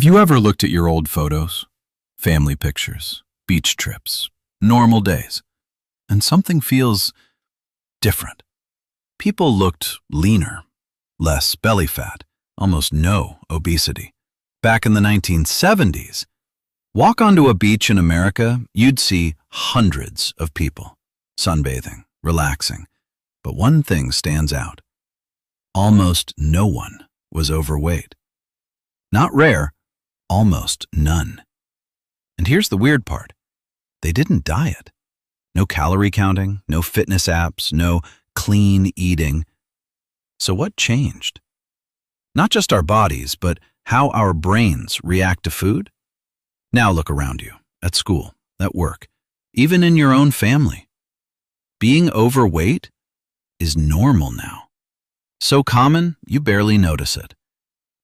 Have you ever looked at your old photos, family pictures, beach trips, normal days, and something feels different? People looked leaner, less belly fat, almost no obesity. Back in the 1970s, walk onto a beach in America, you'd see hundreds of people, sunbathing, relaxing. But one thing stands out. Almost no one was overweight. Not rare, almost none. And here's the weird part. They didn't diet. No calorie counting, no fitness apps, no clean eating. So what changed? Not just our bodies, but how our brains react to food? Now look around you, at school, at work, even in your own family. Being overweight is normal now. So common, you barely notice it.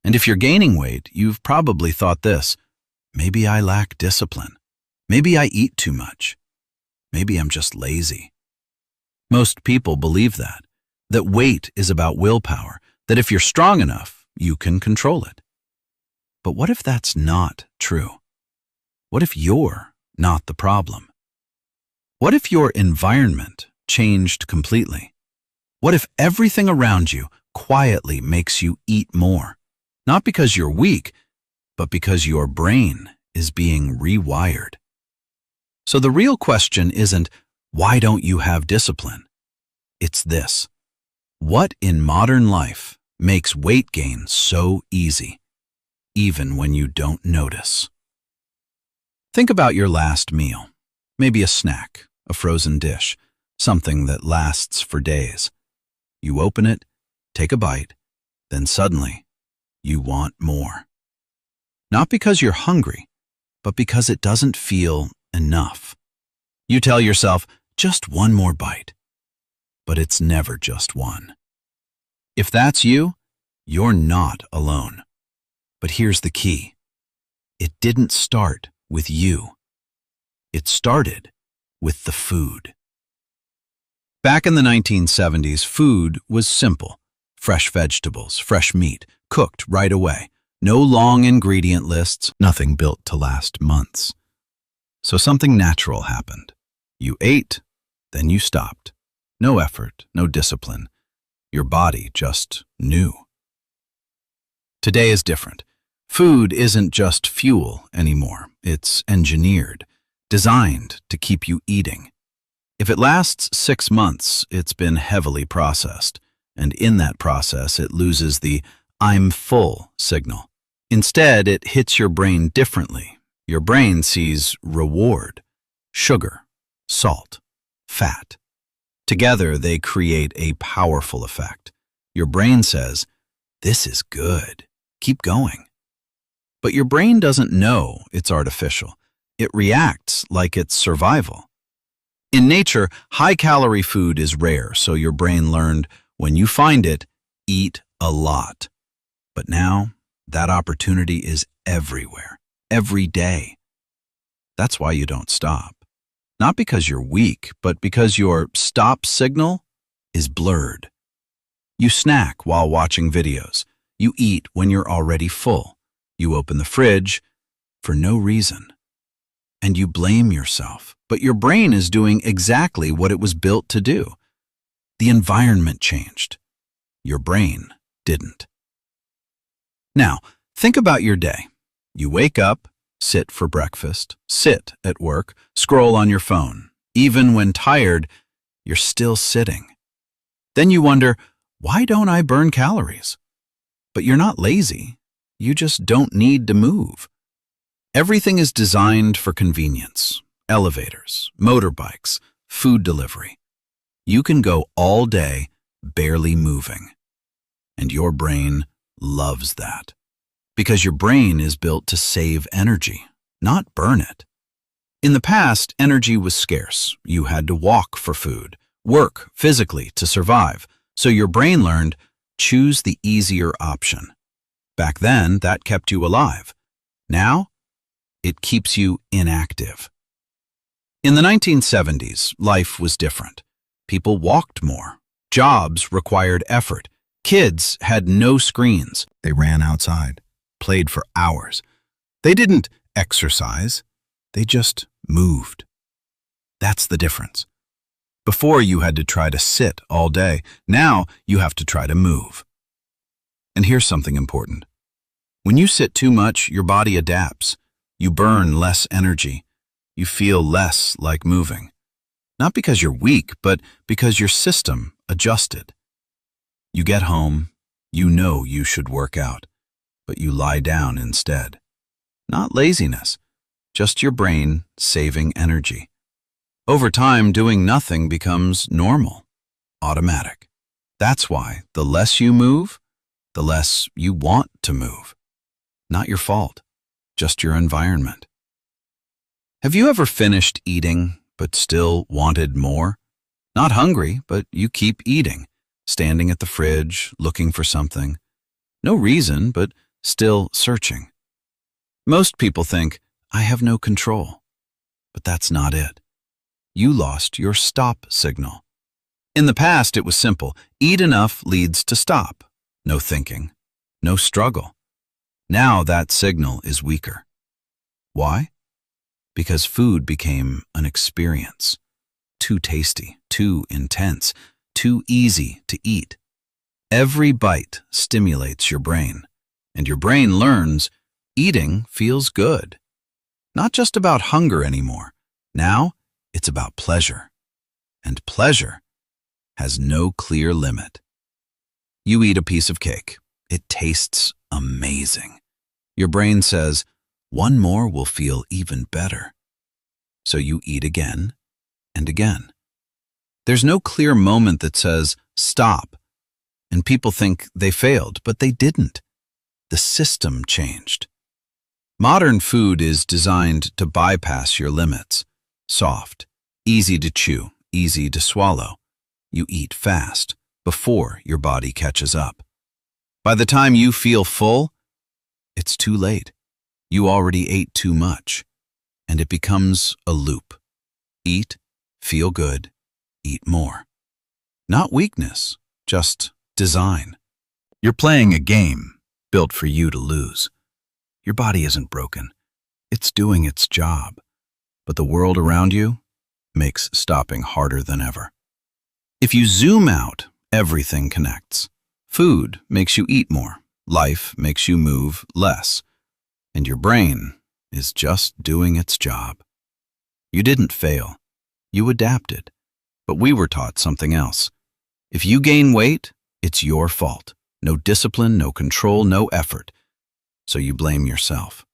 And if you're gaining weight, you've probably thought this: maybe I lack discipline. Maybe I eat too much. Maybe I'm just lazy. Most people believe that weight is about willpower, that if you're strong enough, you can control it. But what if that's not true? What if you're not the problem? What if your environment changed completely? What if everything around you quietly makes you eat more? Not because you're weak, but because your brain is being rewired. So the real question isn't, why don't you have discipline? It's this: what in modern life makes weight gain so easy, even when you don't notice? Think about your last meal. Maybe a snack, a frozen dish, something that lasts for days. You open it, take a bite, then suddenly, you want more. Not because you're hungry, but because it doesn't feel enough. You tell yourself, just one more bite. But it's never just one. If that's you, you're not alone. But here's the key. It didn't start with you. It started with the food. Back in the 1970s, food was simple. Fresh vegetables, fresh meat, cooked right away. No long ingredient lists, nothing built to last months. So something natural happened. You ate, then you stopped. No effort, no discipline. Your body just knew. Today is different. Food isn't just fuel anymore. It's engineered, designed to keep you eating. If it lasts 6 months, it's been heavily processed. And in that process, it loses the "I'm full" signal. Instead, it hits your brain differently. Your brain sees reward, sugar, salt, fat. Together, they create a powerful effect. Your brain says, "This is good. Keep going." But your brain doesn't know it's artificial. It reacts like it's survival. In nature, high-calorie food is rare, so your brain learned, when you find it, eat a lot. But now, that opportunity is everywhere, every day. That's why you don't stop. Not because you're weak, but because your stop signal is blurred. You snack while watching videos. You eat when you're already full. You open the fridge for no reason. And you blame yourself. But your brain is doing exactly what it was built to do. The environment changed. Your brain didn't. Now, think about your day. You wake up, sit for breakfast, sit at work, scroll on your phone. Even when tired, you're still sitting. Then you wonder, why don't I burn calories? But you're not lazy. You just don't need to move. Everything is designed for convenience. Elevators, motorbikes, food delivery. You can go all day barely moving. And your brain loves that. Because your brain is built to save energy, not burn it. In the past, energy was scarce. You had to walk for food, work physically to survive. So your brain learned, choose the easier option. Back then, that kept you alive. Now, it keeps you inactive. In the 1970s, life was different. People walked more. Jobs required effort. Kids had no screens. They ran outside, played for hours. They didn't exercise, they just moved. That's the difference. Before you had to try to sit all day, now you have to try to move. And here's something important. When you sit too much, your body adapts. You burn less energy. You feel less like moving. Not because you're weak, but because your system adjusted. You get home, you know you should work out, but you lie down instead. Not laziness, just your brain saving energy. Over time, doing nothing becomes normal, automatic. That's why the less you move, the less you want to move. Not your fault, just your environment. Have you ever finished eating but still wanted more? Not hungry, but you keep eating, standing at the fridge, looking for something. No reason, but still searching. Most people think, I have no control. But that's not it. You lost your stop signal. In the past, it was simple. Eat enough leads to stop. No thinking, no struggle. Now that signal is weaker. Why? Because food became an experience. Too tasty, too intense, too easy to eat. Every bite stimulates your brain, and your brain learns eating feels good. Not just about hunger anymore. Now, it's about pleasure. And pleasure has no clear limit. You eat a piece of cake. It tastes amazing. Your brain says, one more will feel even better. So you eat again and again. There's no clear moment that says, stop. And people think they failed, but they didn't. The system changed. Modern food is designed to bypass your limits. Soft, easy to chew, easy to swallow. You eat fast, before your body catches up. By the time you feel full, it's too late. You already ate too much, and it becomes a loop. Eat, feel good, eat more. Not weakness, just design. You're playing a game built for you to lose. Your body isn't broken. It's doing its job. But the world around you makes stopping harder than ever. If you zoom out, everything connects. Food makes you eat more. Life makes you move less. And your brain is just doing its job. You didn't fail. You adapted. But we were taught something else. If you gain weight, it's your fault. No discipline, no control, no effort. So you blame yourself.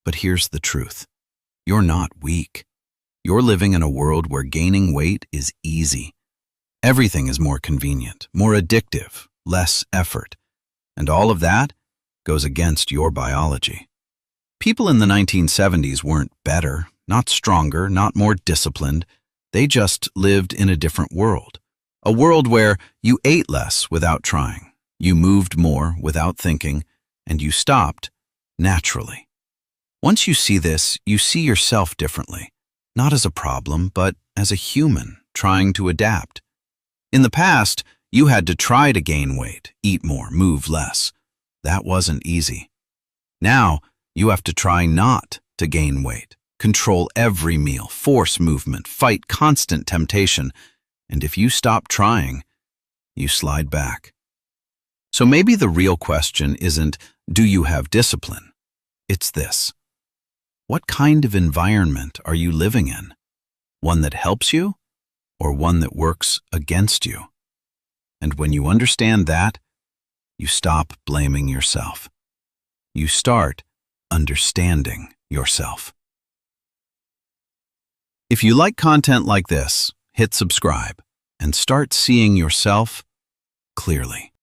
But here's the truth. You're not weak. You're living in a world where gaining weight is easy. Everything is more convenient, more addictive, less effort. And all of that goes against your biology. People in the 1970s weren't better, not stronger, not more disciplined. They just lived in a different world. A world where you ate less without trying, you moved more without thinking, and you stopped naturally. Once you see this, you see yourself differently, not as a problem, but as a human trying to adapt. In the past, you had to try to gain weight, eat more, move less. That wasn't easy. Now, you have to try not to gain weight, control every meal, force movement, fight constant temptation, and if you stop trying, you slide back. So maybe the real question isn't, do you have discipline? It's this. What kind of environment are you living in? One that helps you or one that works against you? And when you understand that, you stop blaming yourself. You start understanding yourself. If you like content like this, hit subscribe and start seeing yourself clearly.